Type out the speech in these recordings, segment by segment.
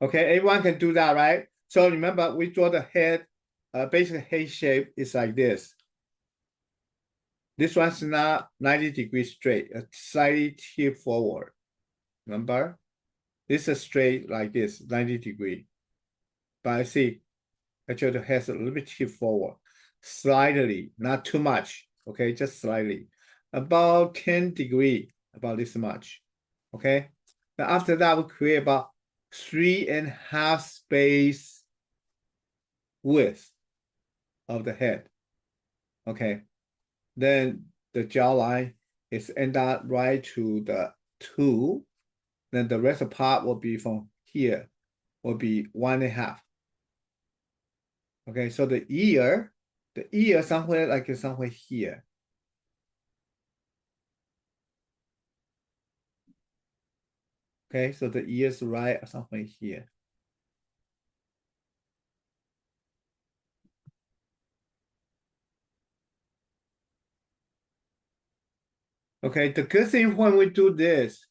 Okay, everyone can do that, right? So remember, we draw the head, basic head shape is like this. This one's not 90 degrees straight, it's slightly tip forward. Remember? This is straight like this, 90 degree. But I see actually the head's a little bit tip forward. Slightly, not too much. Okay, just slightly. About 10 degree, about this much. Okay. Now after that, we create about 3.5 space width of the head. Okay. Then the jawline is end up right to the 2. Then the rest of the part will be from here, will be 1.5. Okay, so the ear somewhere like somewhere here. Okay, so the ear's right somewhere here. Okay, the good thing when we do this,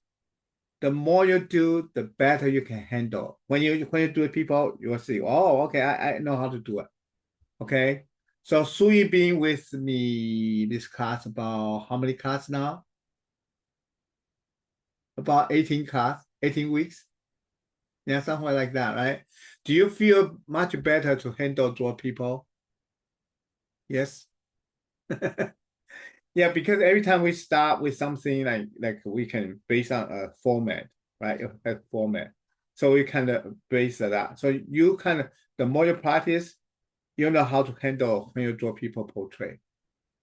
the more you do, the better you can handle. When you do it, people, you'll see, oh, okay, I know how to do it. Okay. So Sui been with me this class about how many class now? About 18 class, 18 weeks. Yeah, somewhere like that, right? Do you feel much better to handle draw people? Yes. Yeah, because every time we start with something like we can base on a format, right? A format. So we kind of base that. So you kind of the more you practice, you know how to handle when you draw people portrait.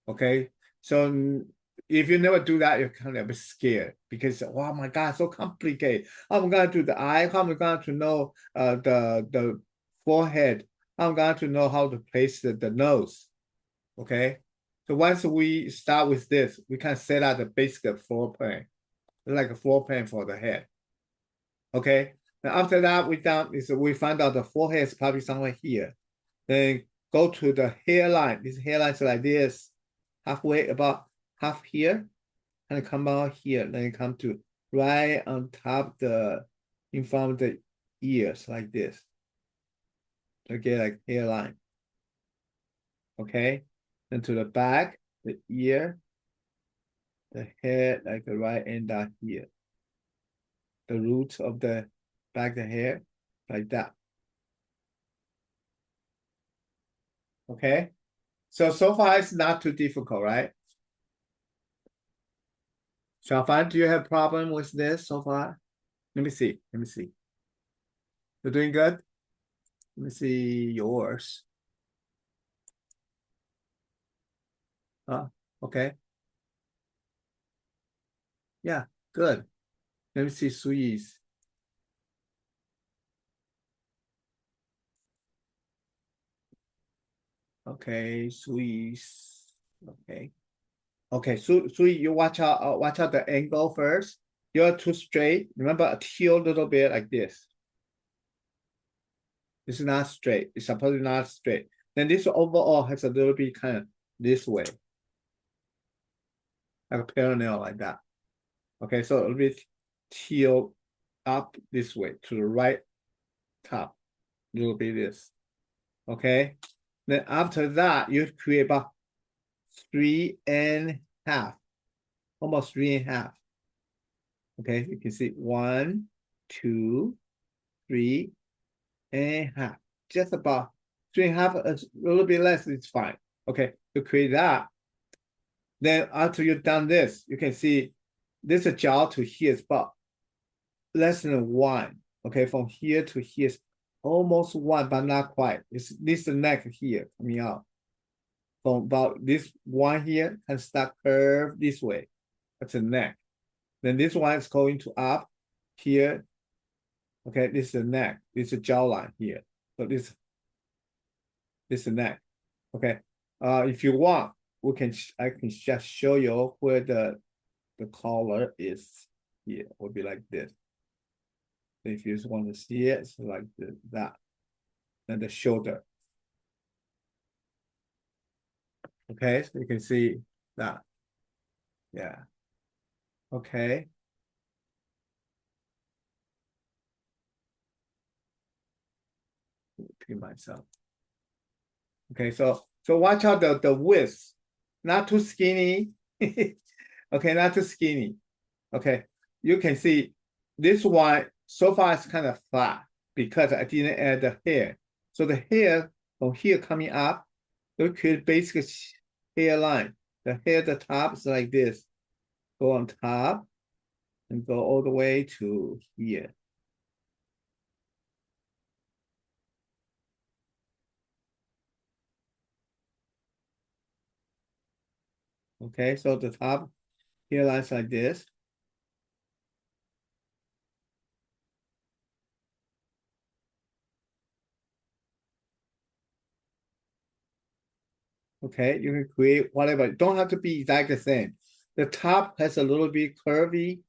Okay. So if you never do that, you're kind of a bit scared because oh my God, so complicated. How am I gonna do the eye? How am I going to know the forehead? How am I going to know how to place the nose? Okay. So once we start with this, we can set out the basic floor plan, like a floor plan for the head. Okay. And after that, we find out the forehead is probably somewhere here. Then go to the hairline. This hairline is like this, halfway about half here, and come out here. Then come to right on top in front of the ears like this. Okay, like hairline. Okay. Then to the back, the ear, the head, like the right end down here. The root of the back the hair, like that. Okay. So far it's not too difficult, right? Xiaofan, do you have problem with this so far? Let me see. Let me see. You're doing good? Let me see yours. Okay. Yeah, good. Let me see Sui's. Okay, Sui's. Okay. Okay, Sui, you watch out the angle first. You're too straight. Remember, tilt a little bit like this. This is not straight. It's supposed to not straight. Then this overall has a little bit kind of this way, like a parallel like that. Okay, so a little bit tilt up this way to the right top. A little bit this. Okay. Then after that, you create about 3.5, almost 3.5. Okay, you can see 1, 2, 3.5. Just about 3.5, a little bit less is fine. Okay, to create that. Then after you've done this, you can see this jaw to here is about less than 1. Okay, from here to here is almost 1, but not quite. It's this neck here coming out. From about this one here can start curve this way. That's the neck. Then this one is going to up here. Okay, this is the neck. This is the jawline here. So this is the neck. Okay. If you want, I can just show you where the collar is here. It will be like this. If you just want to see it, it's like that. And the shoulder. Okay, so you can see that. Yeah. Okay. repeat myself. Okay, so watch out the width, not too skinny. Okay, not too skinny. Okay, you can see this one so far it's kind of flat because I didn't add the hair. So the hair from here coming up, we create basic hairline. The hair at the top is like this. Go on top and go all the way to here. Okay, so the top hairline is like this. Okay, you can create whatever. Don't have to be exactly the same. The top has a little bit curvy,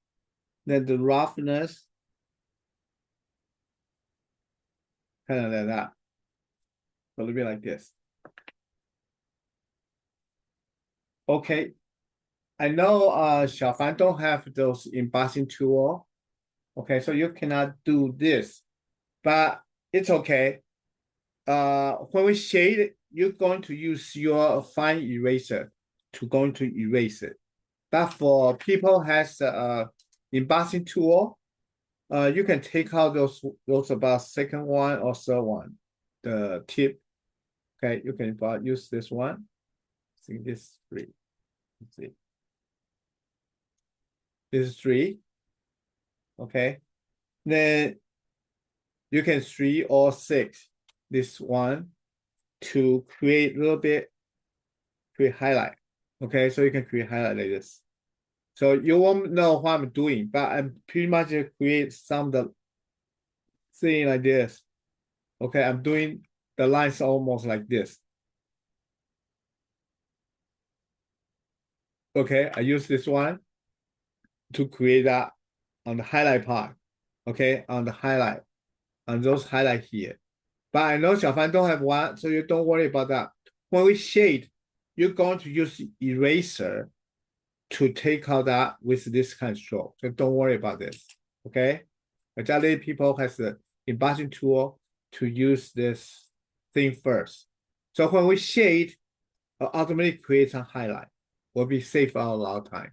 then the roughness, kind of like that. A little bit like this. Okay, I know Xiaofan don't have those embossing tool. Okay, so you cannot do this, but it's okay. When we shade it, you're going to use your fine eraser to going to erase it. But for people has embossing tool, you can take out those about second one or third one, the tip. Okay, you can use this one. See this 3. Let's see. This is 3. Okay. Then you can 3 or 6 this one to create a little bit, create highlight. Okay, so you can create highlight like this. So you won't know what I'm doing, but I'm pretty much create some of the thing like this. Okay, I'm doing the lines almost like this. Okay, I use this one to create that on the highlight part. Okay, on the highlight, on those highlight here. But I know Xiaofan don't have one, so you don't worry about that. When we shade, you're going to use eraser to take out that with this kind of stroke. So don't worry about this. Okay. Majority people has the embossing tool to use this thing first. So when we shade, automatically create some highlight. Will be safe for a lot of time.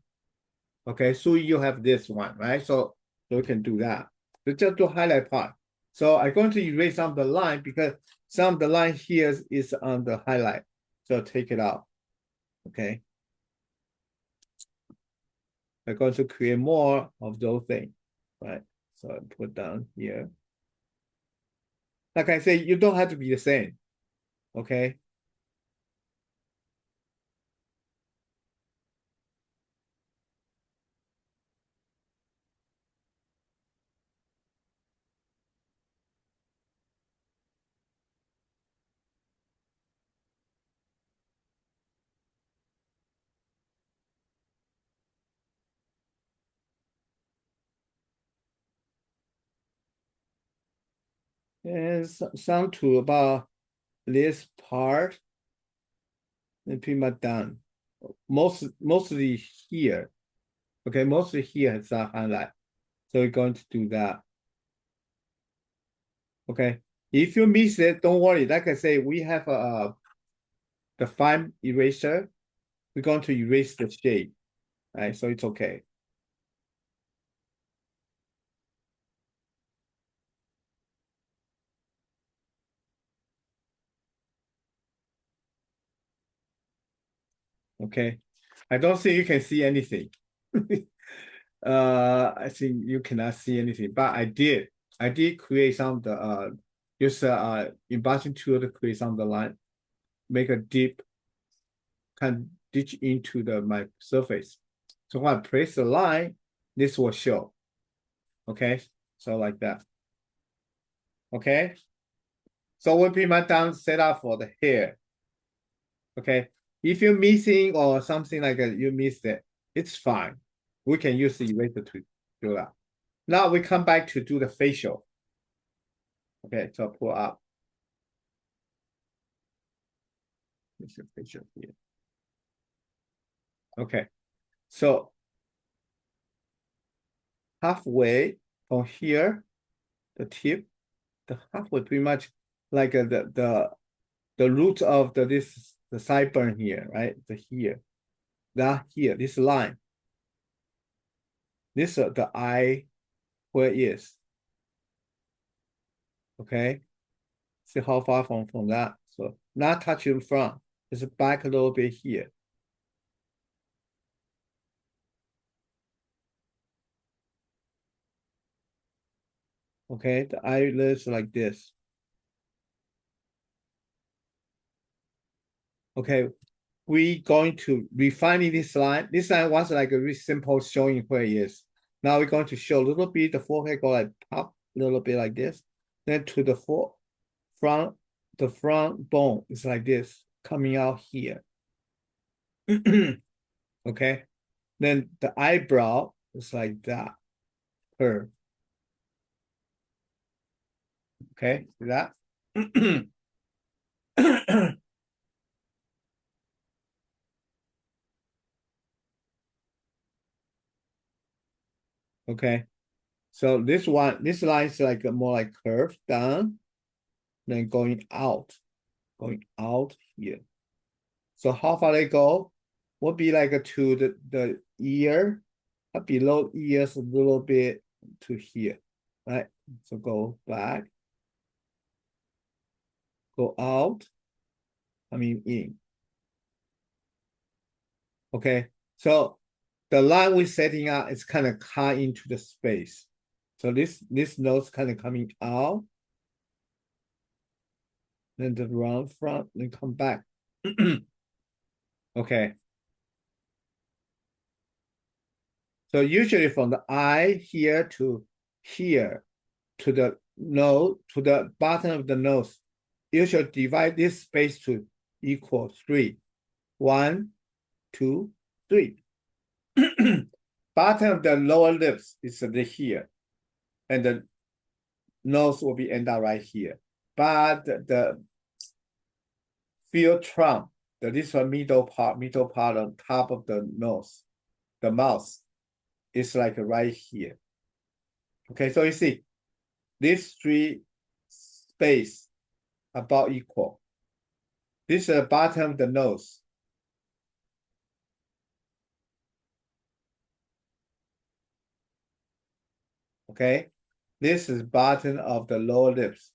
Okay, so you have this one, right? So we can do that. So just do highlight part. So I'm going to erase some of the line because some of the line here is on the highlight. So take it out. Okay. I'm going to create more of those things, right? So I put down here. Like I say, you don't have to be the same. Okay. And some to about this part and pretty much done. Mostly here. Okay, mostly here has a highlight. So we're going to do that. Okay. If you miss it, don't worry. Like I say, we have the fine eraser. We're going to erase the shade. Right, so it's okay. Okay. I don't think you can see anything. I think you cannot see anything, but I did. I did create some of the use embossing tool to create some of the line, make a deep kind of ditch into my surface. So when I place the line, this will show. Okay, so like that. Okay, so we pretty much done set up for the hair. Okay, if you're missing or something like that, you missed it, it's fine. We can use the eraser to do that. Now we come back to do the facial. Okay, so pull up. This is facial here. Okay, so halfway from here, the tip, the halfway pretty much like the root of the sideburn here, right? The here, that here, this line, this the eye where it is. Okay, see how far from that. So not touching front, it's back a little bit here. Okay, the eyelids like this. Okay, we going to refining this line. This line was like a very simple showing where it is. Now we're going to show a little bit, the forehead go like pop a little bit like this. Then to the front, the front bone is like this, coming out here. Okay, then the eyebrow is like that, curve. Okay, see that? Okay, so this line is like more like curved down, then going out here. So how far they go would be like to the ear, below ears a little bit to here, right? So go back, go out, I mean in. Okay, so the line we're setting up is kind of cut into the space. So this nose kind of coming out, then the round front, then come back. Okay. So usually from the eye here to here, to the nose, to the bottom of the nose, you should divide this space to equal 3. 1, 2, 3. Bottom of the lower lips is here, and the nose will be end up right here. But the field trunk, this one middle part on top of the nose, the mouth, is like right here. Okay, so you see, these 3 space about equal. This is the bottom of the nose. Okay, this is bottom of the lower lips.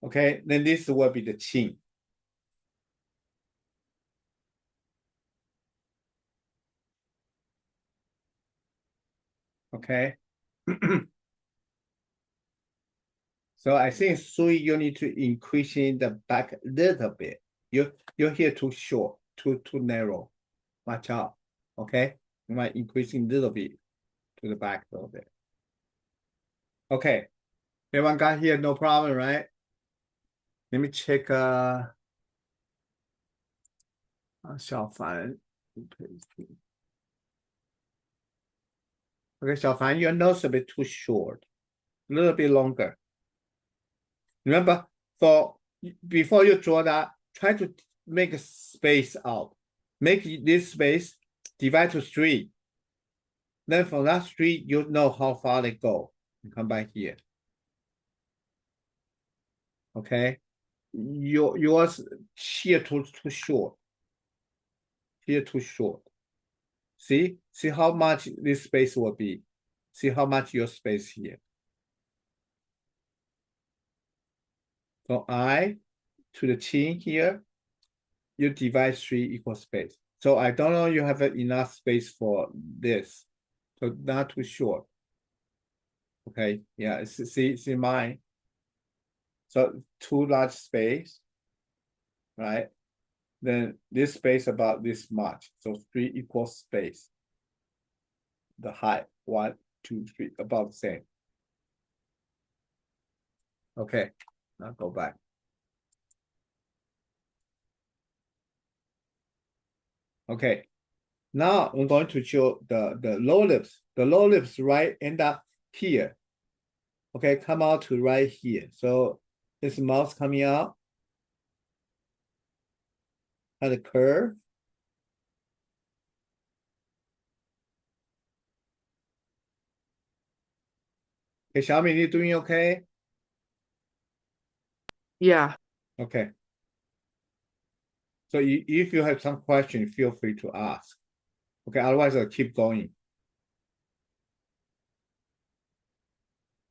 Okay, then this will be the chin. Okay. So I think 3, you need to increasing the back a little bit. You're here too short, too narrow. Watch out. Okay, you might increasing a little bit to the back a little bit. Okay, everyone got here, no problem, right? Let me check. 小凡 Okay, 小凡 your nose a bit too short, a little bit longer. Remember, before you draw that, try to make a space out. Make this space divide to 3. Then from that 3, you know how far they go. You come back here. Okay. Yours here too short. Here too short. See how much this space will be. See how much your space here. From eye to the chin here, you divide 3 equal space. So I don't know you have enough space for this. So not too short. Okay, yeah, see mine. So too large space, right? Then this space about this much. So 3 equal space. The height, 1, 2, 3, about the same. Okay, now go back. Okay, now I'm going to show the lower lips. The lower lips, right, end up here. Okay, come out to right here. So this mouth coming out. At the curve. Okay, Xiaomi, you doing okay? Yeah. Okay. So if you have some question, feel free to ask. Okay, otherwise I'll keep going.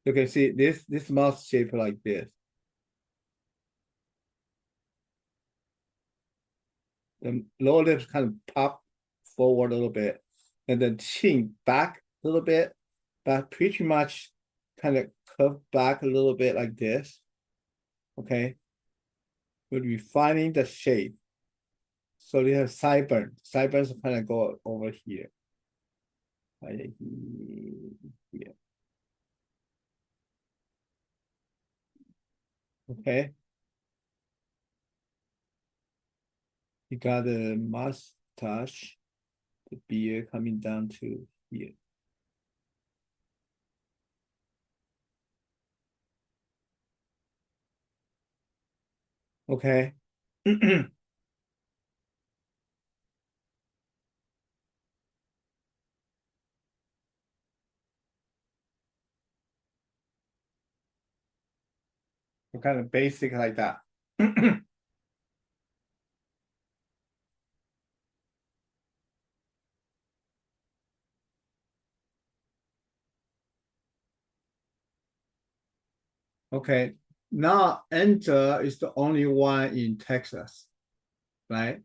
You can see this mouth shape like this. The lower lips kind of pop forward a little bit, and then chin back a little bit, but pretty much kind of curve back a little bit like this. Okay, we're refining the shape. So you have sideburns. Sideburns kind of go over here. Right here. Okay. You got the mustache, the beard coming down to here. Okay. Kind of basic like that. Okay. Now Enter is the only one in Texas, right?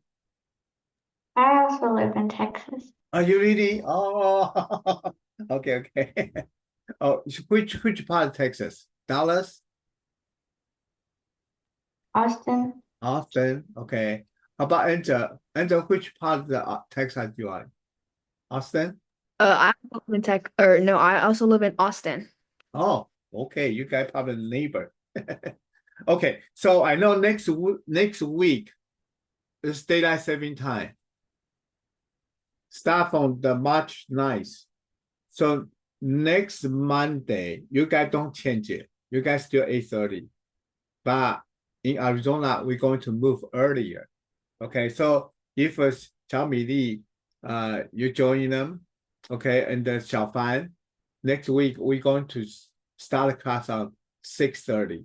I also live in Texas, Are you really? Oh, okay, okay. Oh, which part of Texas? Dallas, Austin. Austin. Okay. How about Enter? Enter, which part of the Texas you are? Austin? I live in Tech, or no, I also live in Austin. Oh, okay. You guys probably neighbor. Okay, so I know next week is daylight saving time. Start from the March 9th. So next Monday, you guys don't change it. You guys still 8:30. But in Arizona, we're going to move earlier. Okay, so if Xiaomi Li, you join them, okay, and then Xiaofan, next week we're going to start the class on 6:30.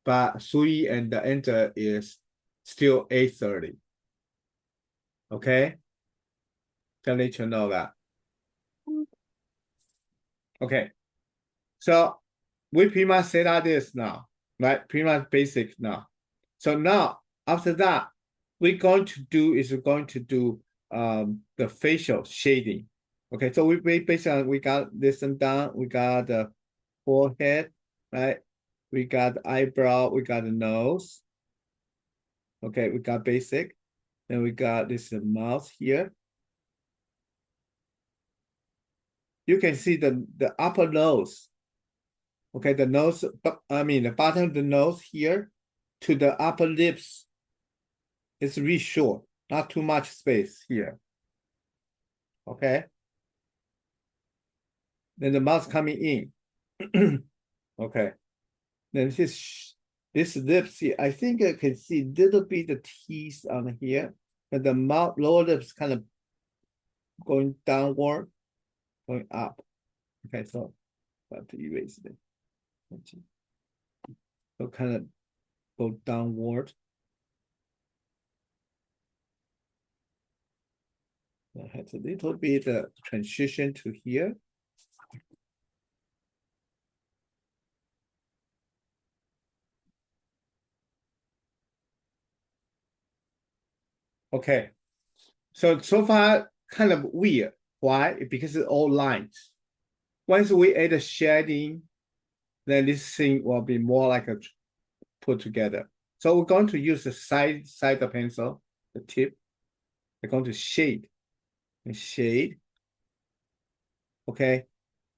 But Sui and the Enter is still 8:30. Okay, can let you know that. Okay, so we pretty much set out this now, right? Pretty much basic now. So now after that, we're going to do the facial shading. Okay, so we basically we got this and done. We got the forehead, right? We got the eyebrow, we got the nose. Okay, we got basic. Then we got this mouth here. You can see the upper nose. Okay, the nose, I mean the bottom of the nose here to the upper lips is really short, not too much space here. Okay. Then the mouth coming in. Okay. Then this lips here, I think I can see a little bit the teeth on here, but the mouth lower lips kind of going downward, going up. Okay, so I have to erase it. So kind of go downward. I had a little bit transition to here. Okay, so far kind of weird. Why? Because it's all lines. Once we add a shading, then this thing will be more like a put together. So we're going to use the side of pencil, the tip. We're going to shade and shade. Okay.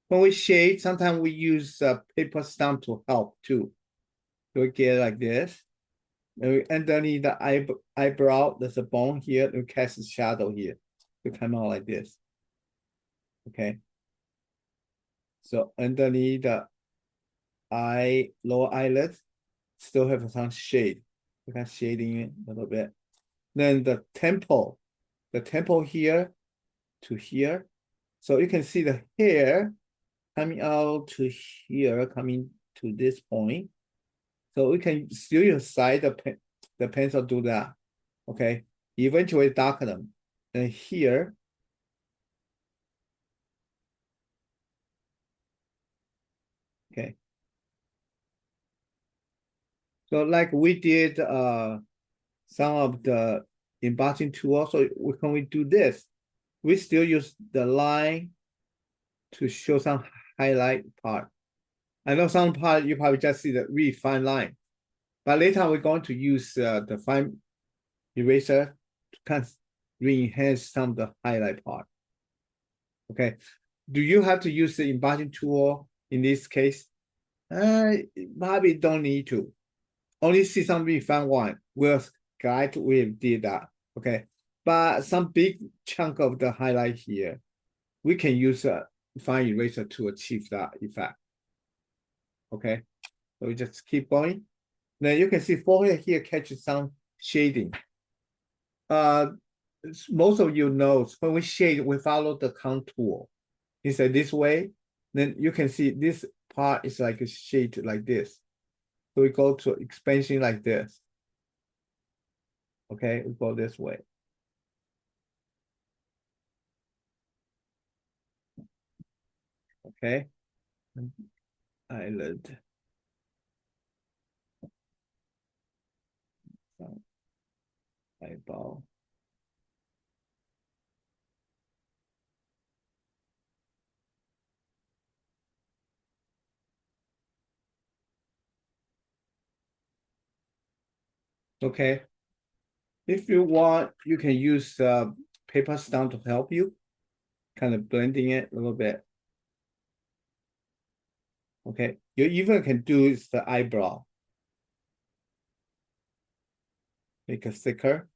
When we shade, sometimes we use a paper stamp to help too. So we get like this. And we underneath the eyebrow, there's a bone here. We cast a shadow here to come out like this. Okay. So underneath the lower eyelid, still have some shade. We can shading it a little bit. Then the temple here to here. So you can see the hair coming out to here, coming to this point. So we can still use the pencil do that. Okay, eventually darken them. And here, okay. So like we did some of the embossing tool. So when we do this, we still use the line to show some highlight part. I know some part you probably just see the really fine line, but later we're going to use the fine eraser to kind of re-enhance some of the highlight part. Okay, do you have to use the embossing tool in this case? Probably don't need to. Only see some really fine one. We're glad we did that. Okay, but some big chunk of the highlight here, we can use a fine eraser to achieve that effect. Okay, so we just keep going. Then you can see forehead here catches some shading. Most of you know when we shade, we follow the contour. It's like this way. Then you can see this part is like a shade like this. So we go to expansion like this. Okay, we go this way. Okay, eyelid. Eyeball. Okay. If you want, you can use paper stamp to help you, kind of blending it a little bit. Okay, you even can do is the eyebrow. Make it thicker.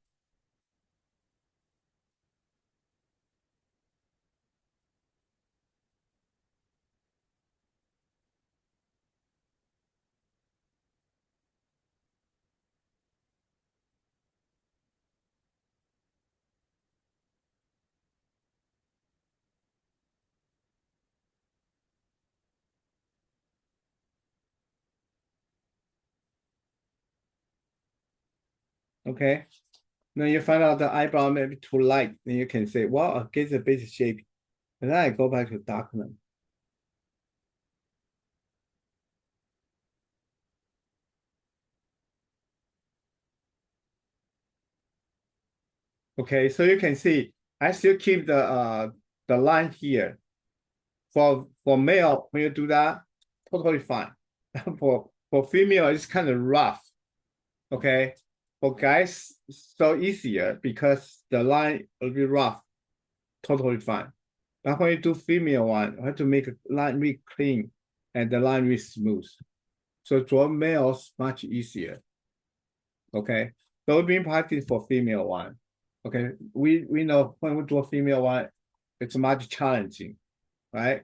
Okay, then you find out the eyebrow may be too light, then you can say, well, I'll get the basic shape. And then I go back to darken. Okay, so you can see I still keep the line here. For male, when you do that, totally fine. For female, it's kind of rough. Okay. For guys, so easier because the line will be rough. Totally fine. But when you do female one, you have to make a line really clean and the line really smooth. So draw males much easier. Okay. So being practice for female one. Okay. We know when we draw female one, it's much challenging, right?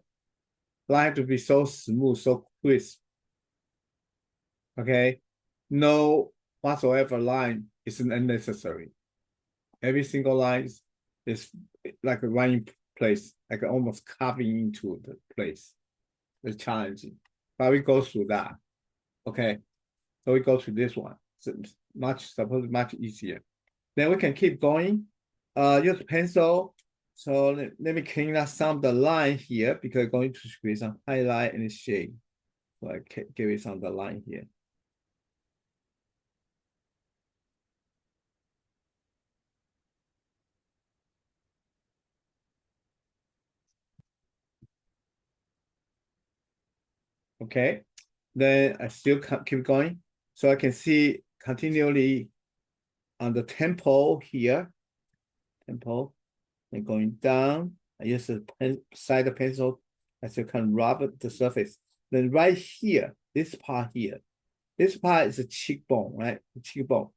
Line have to be so smooth, so crisp. Okay. No whatsoever line is unnecessary. Every single line is like a running place, like almost carving into the place. It's challenging, but we go through that. Okay, so we go to this one. So supposed much easier. Then we can keep going. Use pencil. So let me clean up some of the line here because I'm going to create some highlight and shade. So I can give it some of the line here. Okay, then I still keep going. So I can see continually on the temple here, temple, and going down. I use the side pencil as you can rub the surface. Then right here, this part here, this part is a cheekbone, right? The cheekbone.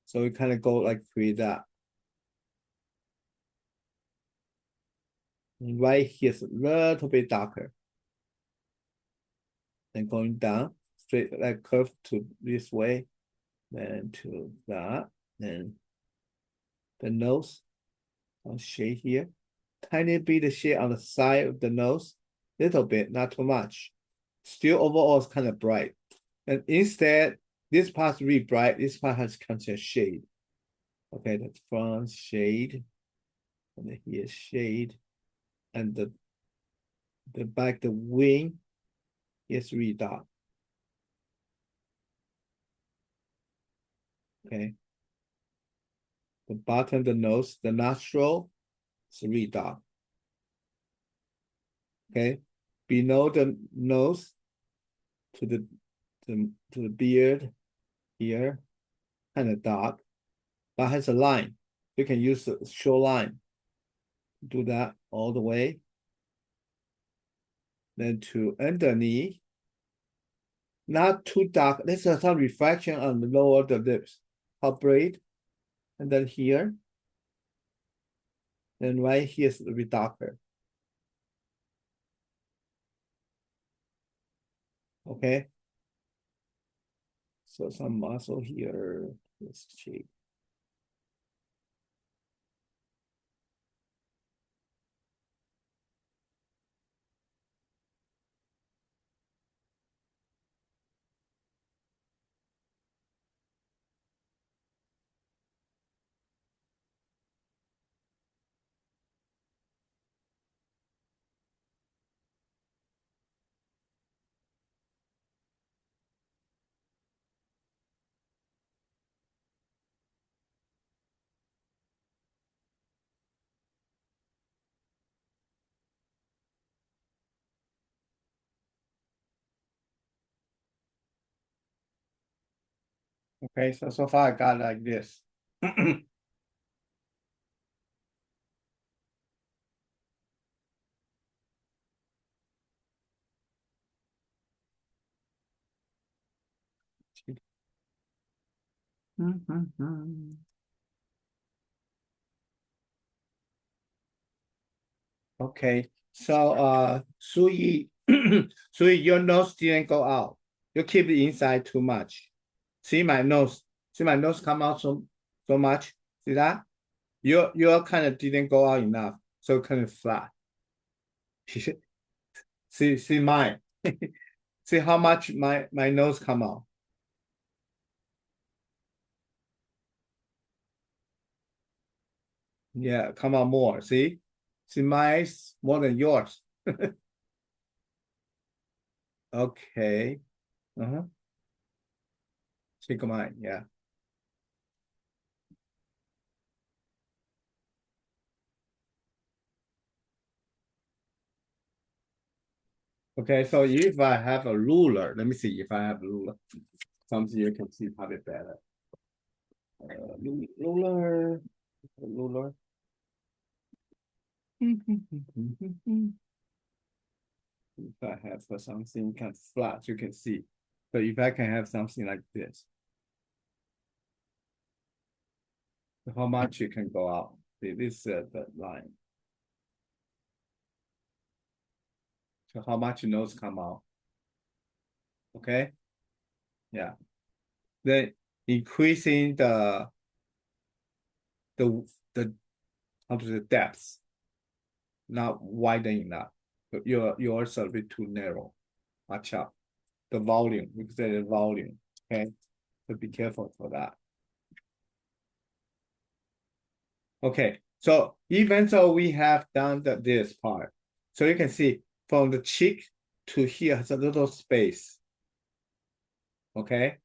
So we kind of go like create that. And right here is a little bit darker. Then going down, straight like curve to this way, then to that, then the nose, I'll shade here. tiny bit shade on the side of the nose, little bit, not too much. Still overall it's kind of bright. And instead, this part's really bright, this part has kind of shade. Okay, the front shade, and then here shade, and the back, the wing is really dark. Okay. The bottom, the nose, the nostril, is really dark. Okay. Below the nose, to the beard here, kind of dark, but has a line. You can use a short line. Do that all the way. Then to underneath, not too dark. There's some reflection on the lower the lips, top braid, and then here. Then right here is a little bit darker. Okay. So some muscle here. Let's check. Okay, so far I got like this. Okay, so Sui, Sui, your nose didn't go out. You keep it inside too much. See my nose. See my nose come out so much. See that? Your kind of didn't go out enough, so kind of flat. See mine. See how much my nose come out. Yeah, come out more. See mine's more than yours. Okay. Uh-huh. Take mine, yeah. Okay, so if I have a ruler, let me see if I have a ruler. Something you can see probably better. Ruler. If I have something kind of flat, you can see. But if I can have something like this, how much you can go out? See, this is the line. So how much nose come out? Okay. Yeah. Then increasing the how to say depth, not widening up. Yours a bit too narrow. Watch out. The volume, we say the volume. Okay. So be careful for that. Okay, so even though we have done this part, so you can see from the cheek to here has a little space. Okay.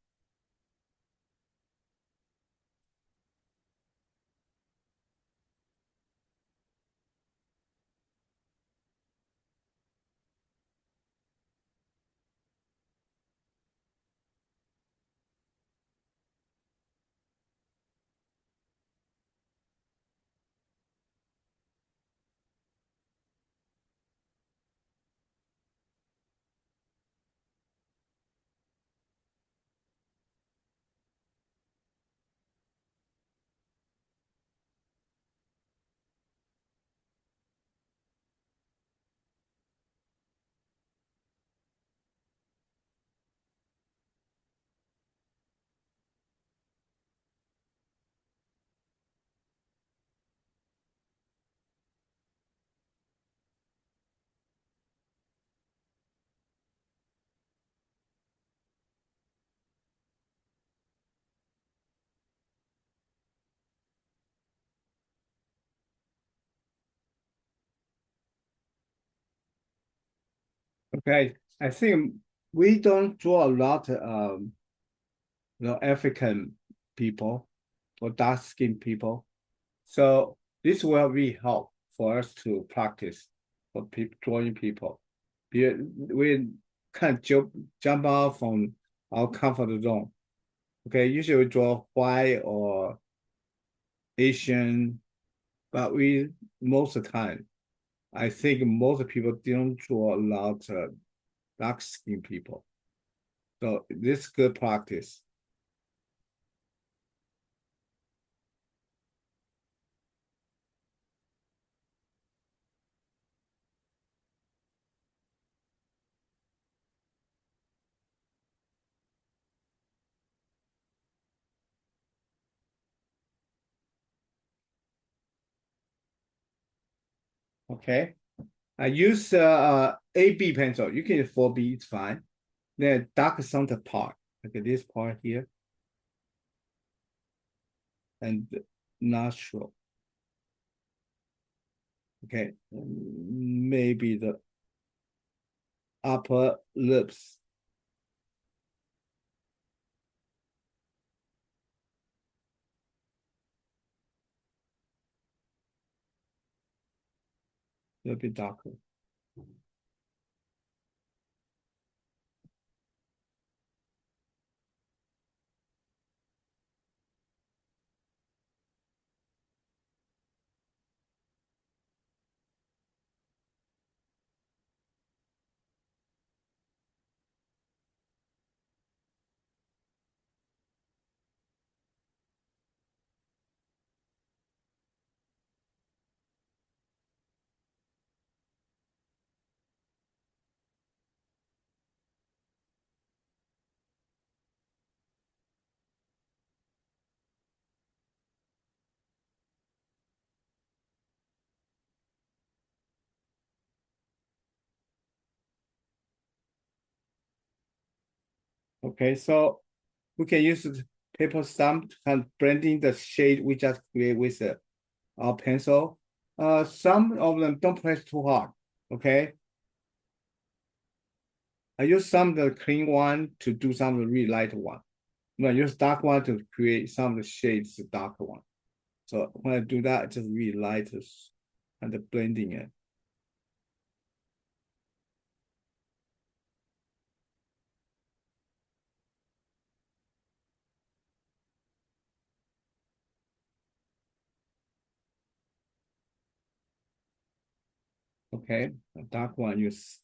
Okay, I think we don't draw a lot African people or dark skinned people. So this will be help for us to practice for drawing people. We can't jump out from our comfort zone. Okay, usually we draw white or Asian, but we most of the time, I think most people don't draw a lot of dark skinned people. So this is good practice. Okay. I use AB pencil. You can use 4B, it's fine. Then dark center part, like this part here, and nostril. Okay, maybe the upper lips. A little bit darker. Okay, so we can use the paper stamp to kind of blending the shade we just create with our pencil. Some of them don't press too hard. Okay. I use some of the clean one to do some of the really light one. I use dark one to create some of the shades, the darker one. So when I do that, just really light and the blending it. Okay, the dark one use.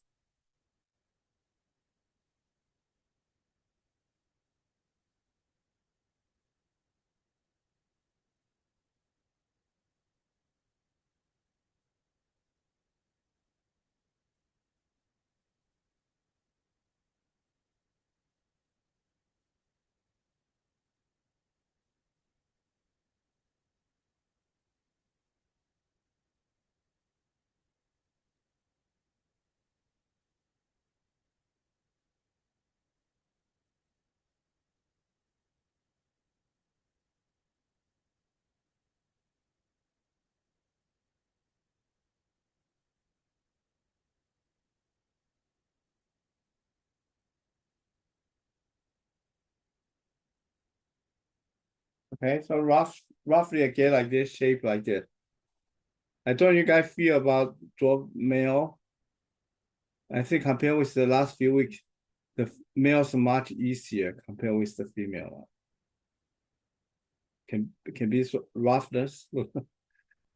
Okay, so roughly again like this shape like this. I don't you guys feel about draw male. I think compared with the last few weeks, the males are much easier compared with the female one. Can be so roughness.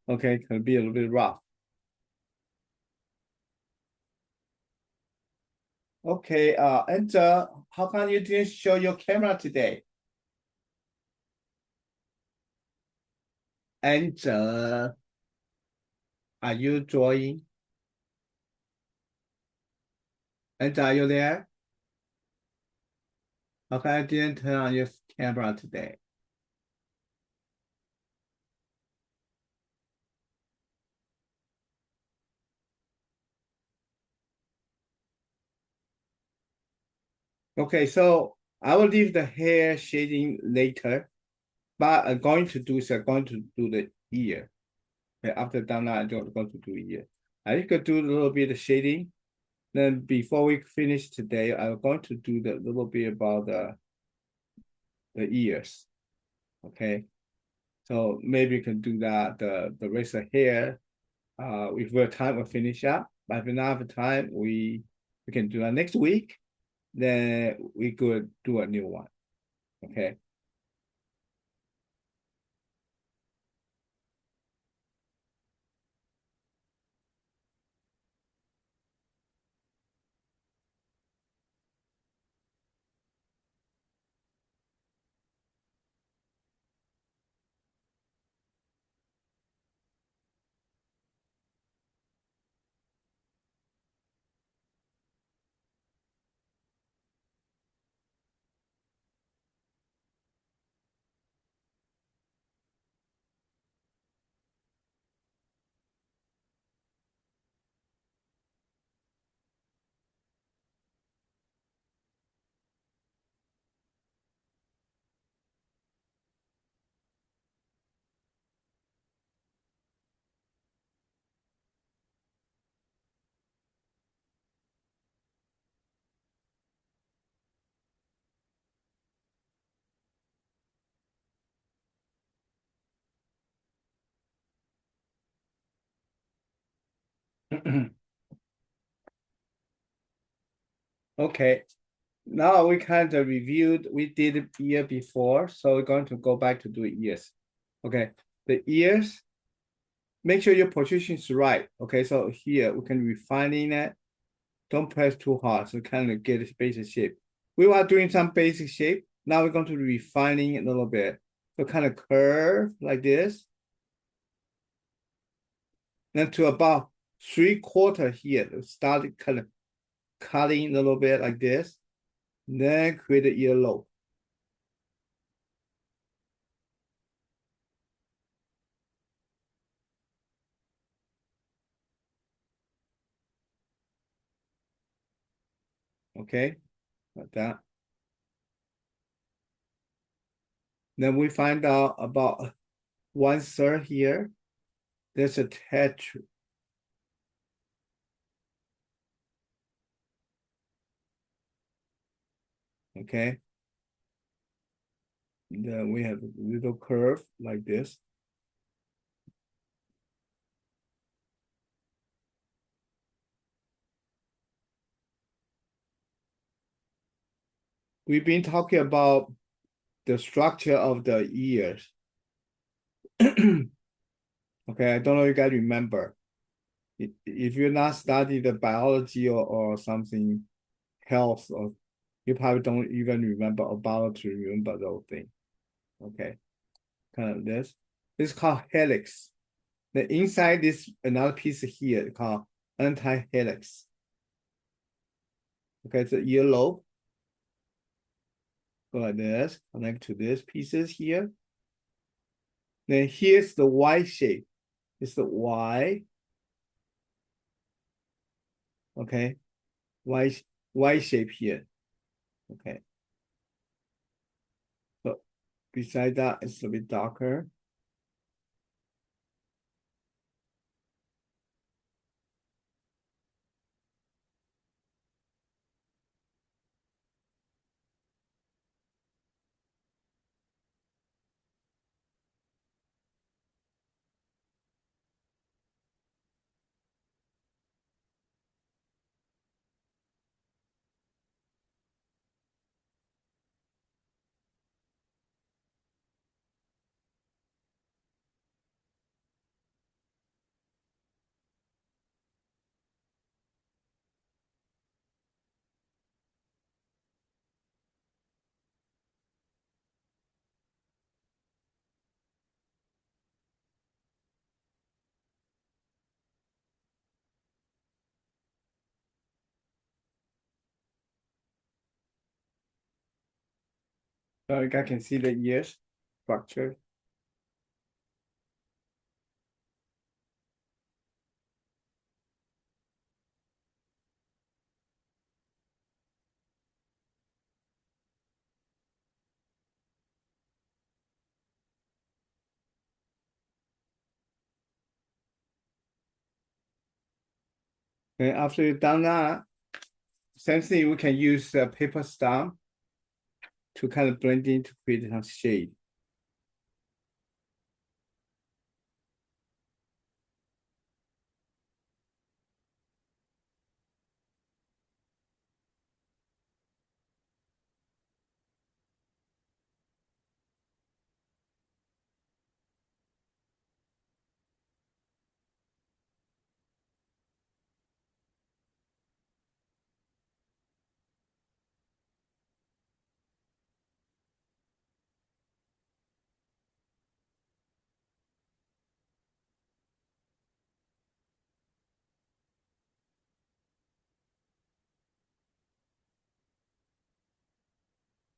Okay, can be a little bit rough. Okay, and how come you didn't show your camera today? And are you drawing? And are you there? Okay, I didn't turn on your camera today. Okay, so I will leave the hair shading later, but I'm going to do the ear. Okay, after done that, I'm going to do ear. I could do a little bit of shading. Then before we finish today, I'm going to do the little bit about the ears. Okay. So maybe you can do that the rest of here. If we have time, we'll finish up. But if we not have time, we can do that next week. Then we could do a new one. Okay. Okay. Now we kind of reviewed, we did it year before, so we're going to go back to do ears. Okay, the ears, make sure your position is right. Okay, so here we can refining it. Don't press too hard, so kind of get a basic shape. We were doing some basic shape. Now we're going to refining it a little bit. So kind of curve like this. Then to about 3/4 here, start kind of cutting a little bit like this. Then create a ear lobe. Okay, like that. Then we find out about 1/3 here. There's a tattoo. Okay. Then we have a little curve like this. We've been talking about the structure of the ears. Okay, I don't know if you guys remember. If you're not studying the biology or something, health, or you probably don't even remember about to remember those things. Okay, kind of this. This is called helix. The inside this another piece here called anti-helix. Okay, it's a ear lobe. Go like this, connect to these pieces here. Then here's the Y shape. It's the Y. Okay, Y shape here. Okay. So beside that, it's a bit darker. So you guys can see the ears structure. And after you've done that, same thing, we can use a paper stump to kind of blend in to create some shade.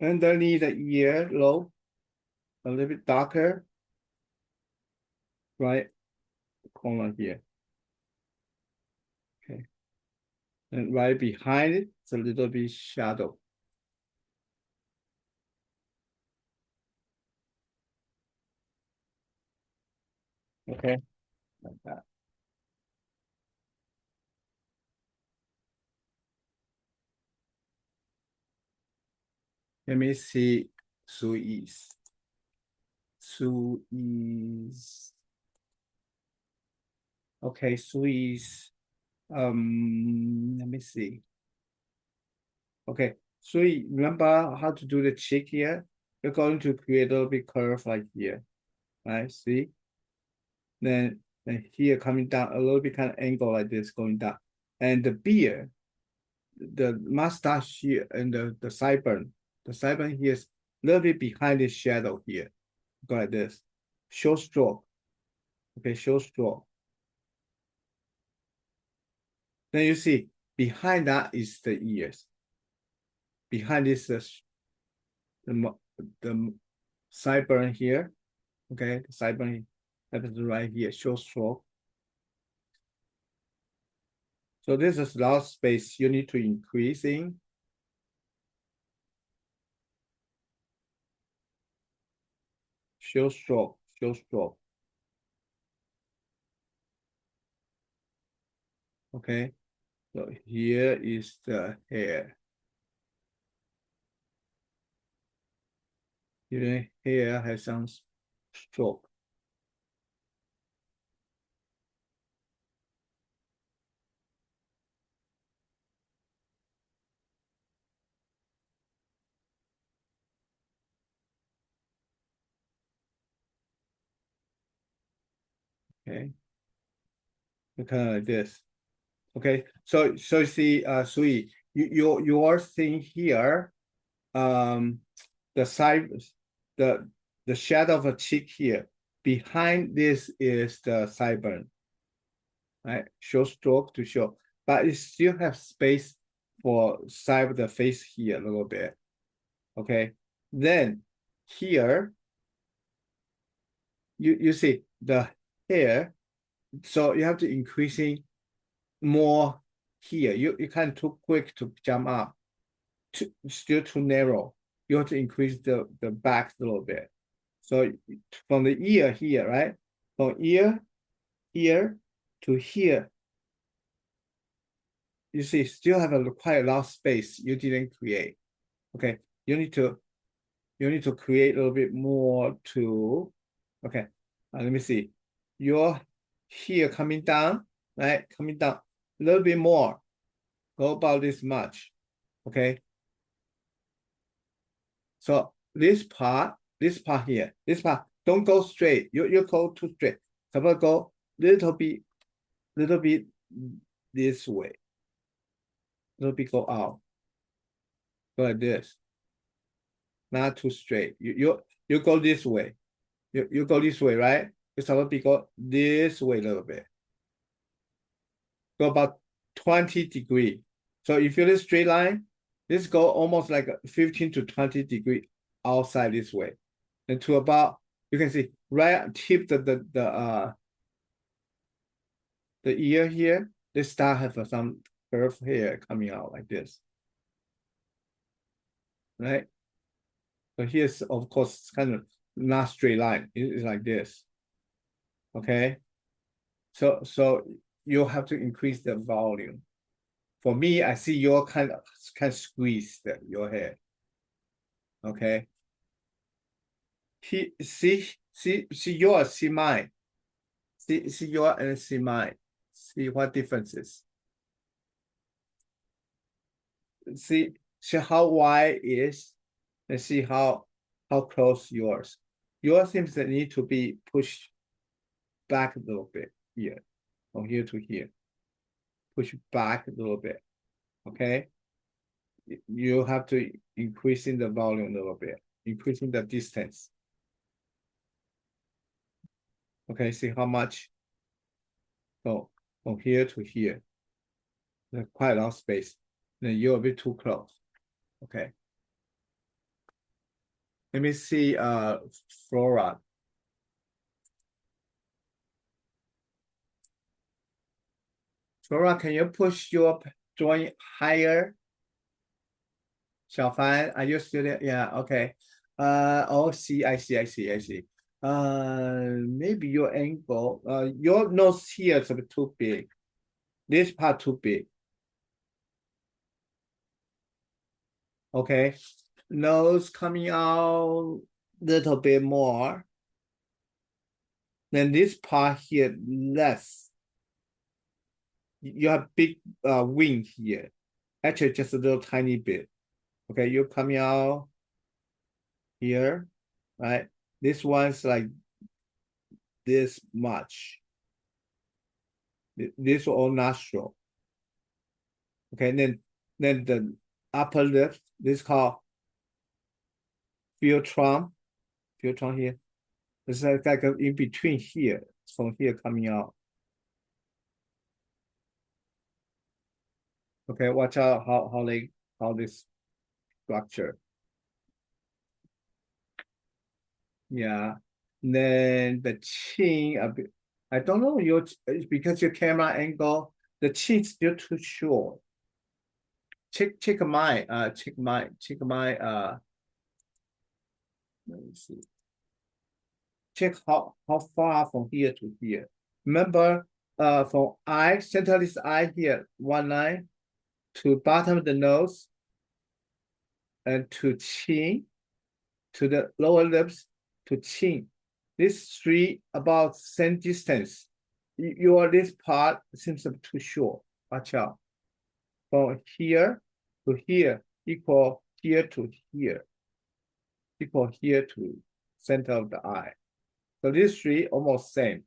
Underneath the ear lobe, a little bit darker, right corner here. Okay. And right behind it, it's a little bit shadow. Okay, like that. Let me see Sui's. Sui's. Okay, Sui's. Let me see. Okay, Sui, remember how to do the cheek here? You're going to create a little bit curve like here, right? See? Then here coming down a little bit kind of angle like this going down. And the beard, the mustache here and the sideburn here is a little bit behind the shadow here. Go like this. Show stroke. Okay, show stroke. Then you see behind that is the ears. Behind this is the sideburn here. Okay, the sideburn happens right here, show stroke. So this is last space you need to increase in. Show stroke, show stroke. Okay, so here is the hair. Here hair has some stroke. Okay, kind of like this. Okay, so see, Sui, you are seeing here, the side, the shadow of a cheek here. Behind this is the sideburn, right? Show stroke to show, but it still have space for side of the face here a little bit. Okay, then here you see the hair, so you have to increasing more here. You kind of too quick to jump up, still too narrow. You have to increase the back a little bit. So from the ear here, right? From ear here to here, you see, still have a quite a lot of space you didn't create. Okay, you need to create a little bit more to. Okay, let me see. You're here coming down, right? Coming down a little bit more. Go about this much. Okay. So this part here, this part, don't go straight. You go too straight. Suppose go little bit this way. Little bit go out. Go like this. Not too straight. You go this way. You go this way, right? You supposed to go this way a little bit. Go about 20 degrees. So if you do straight line, this go almost like 15 to 20 degree outside this way. And to about, you can see right tip the ear here, they start have some curve hair coming out like this. Right? So here's of course kind of not straight line. It's like this. Okay. So you have to increase the volume. For me, I see your kind of squeezed your hair. Okay. See yours, see mine. See your and see mine. See what differences. See how wide is, and see how close yours. Yours seems to need to be pushed back a little bit here, from here to here. Push back a little bit. Okay. You have to increasing the volume a little bit, increasing the distance. Okay, see how much? So from here to here, there's quite a lot of space. Then you're a bit too close. Okay. Let me see Flora. Flora, can you push your drawing higher? Xiaofan, are you still there? Yeah, okay. Oh, see, I see. Maybe your angle, your nose here is a bit too big. This part too big. Okay, nose coming out little bit more. Then this part here less. You have big wing here. Actually, just a little tiny bit. Okay, you're coming out here, right? This one's like this much. This all nostril. Okay, then the upper lip, this called philtrum here. It's like in between here, from here coming out. Okay, watch out how this structure. Yeah. Then the chin a bit. I don't know because your camera angle, the chin's still too short. Check my let me see. Check how far from here to here. Remember, from eye, center of this eye here, one line to bottom of the nose and to chin, to the lower lips, to chin. This three about same distance. This part seems too short. Watch out. From here to here equal here to here. Equal here to center of the eye. So these three almost same.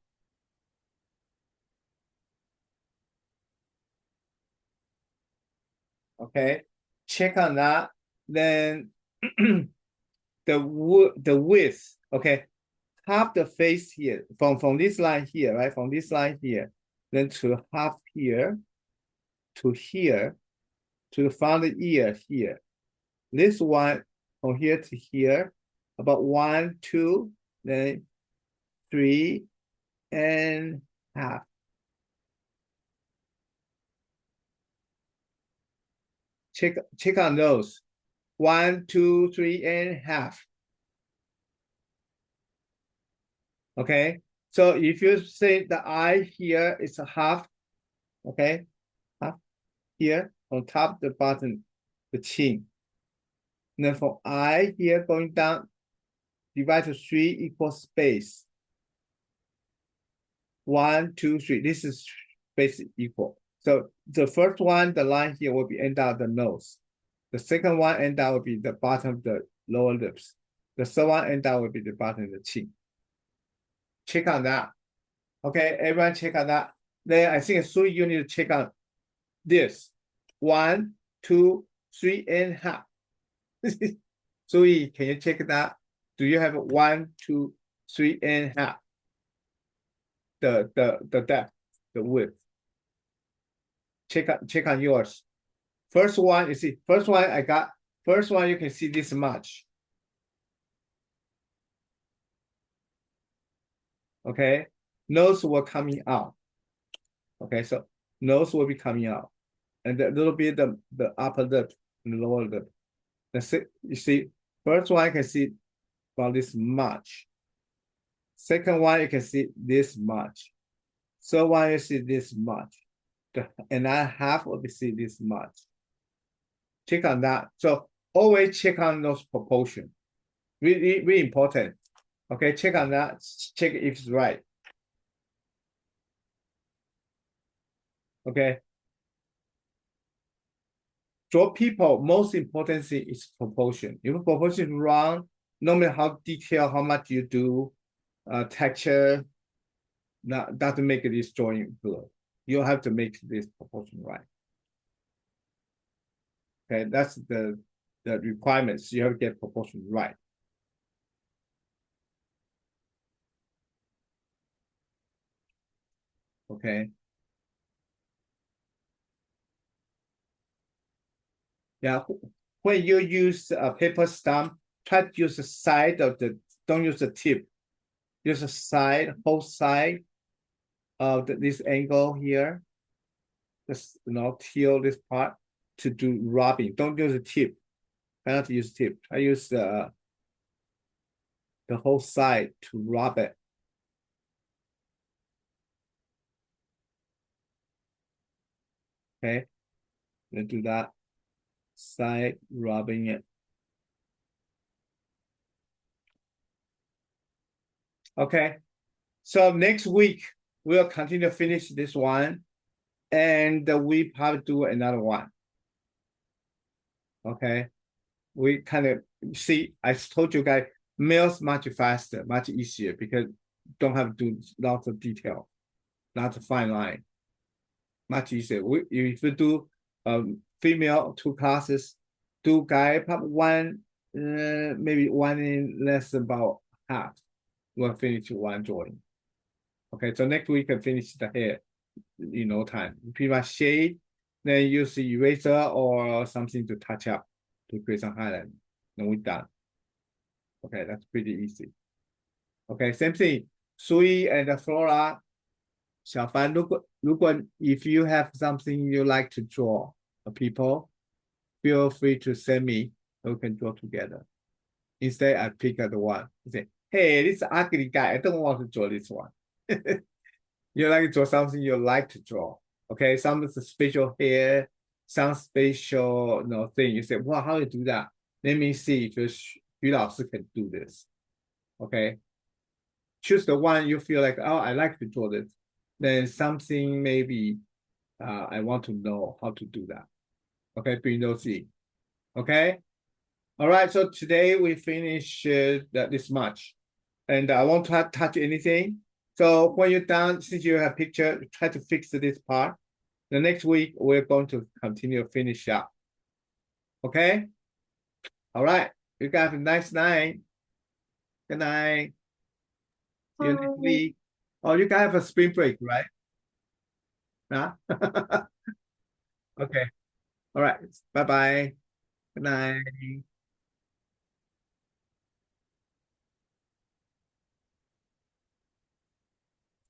Okay, check on that. Then the width. Okay, half the face here from this line here, right? From this line here, then to half here, to here, to the front of the ear here. This one from here to here, about 1, 2, then 3 and half. Check on those. 1, 2, 3 and half. Okay, so if you say the eye here is a half, okay, half here on top, the bottom, the chin. And then from eye here going down, divide to 3 equals space. 1, 2, 3. This is space equal. So the first one, the line here will be end out the nose. The second one end out will be the bottom of the lower lips. The third one end out will be the bottom of the chin. Check on that. Okay, everyone check on that. Then I think Sui, you need to check on this. 1, 2, 3 and half. Sui, can you check that? Do you have 1, 2, 3 and half? The depth, the width. Check on yours. First one, you see, first one you can see this much. Okay, nose will coming out. Okay, so nose will be coming out. And a little bit the upper lip and the lower lip. You see, first one you can see about this much. Second one you can see this much. Third one you see this much. another half of the seed this much. Check on that. So always check on those proportion. Really, really important. Okay, check on that. Check if it's right. Okay. Draw people, most important thing is proportion. If proportion is wrong, no matter how detailed, how much you do, texture, that doesn't make this drawing good. You have to make this proportion right. Okay, that's the requirements. You have to get proportion right. Okay. Yeah, when you use a paper stamp, try to use the side of the, don't use the tip. Use the side, whole side of this angle here. Just, till this part to do rubbing. Don't use the tip. Try not to use tip. I use the whole side to rub it. Okay, let's do that. Side rubbing it. Okay, so next week we'll continue to finish this one, and we probably do another one. Okay, we kind of see. I told you guys, males much faster, much easier because don't have to do lots of detail, lots of fine line. Much easier. If you do female 2 classes, do guy probably one, maybe one in less than about half. We'll finish one drawing. Okay, so next week can finish the hair in no time. Pretty much shade, then use the eraser or something to touch up to create some highlight. Then we're done. Okay, that's pretty easy. Okay, same thing. Sui and Flora. 小凡，如果 if you have something you like to draw people, feel free to send me. We can draw together. Instead, I pick the one. You say, hey, this ugly guy. I don't want to draw this one. You like to draw something you like to draw. Okay, some special hair, some special thing. You say, wow, how do you do that? Let me see if Yu Lao can do this. Okay. Choose the one you feel like, oh, I like to draw this. Then something maybe I want to know how to do that. Okay, bring those in. Okay. All right. So today we finish this much, and I won't touch anything. So when you're done, since you have picture, try to fix this part. The next week we're going to continue finish up. Okay. All right. You guys have a nice night. Good night. See you next week. Oh, you guys have a spring break, right? Huh? Okay. All right. Bye-bye. Good night.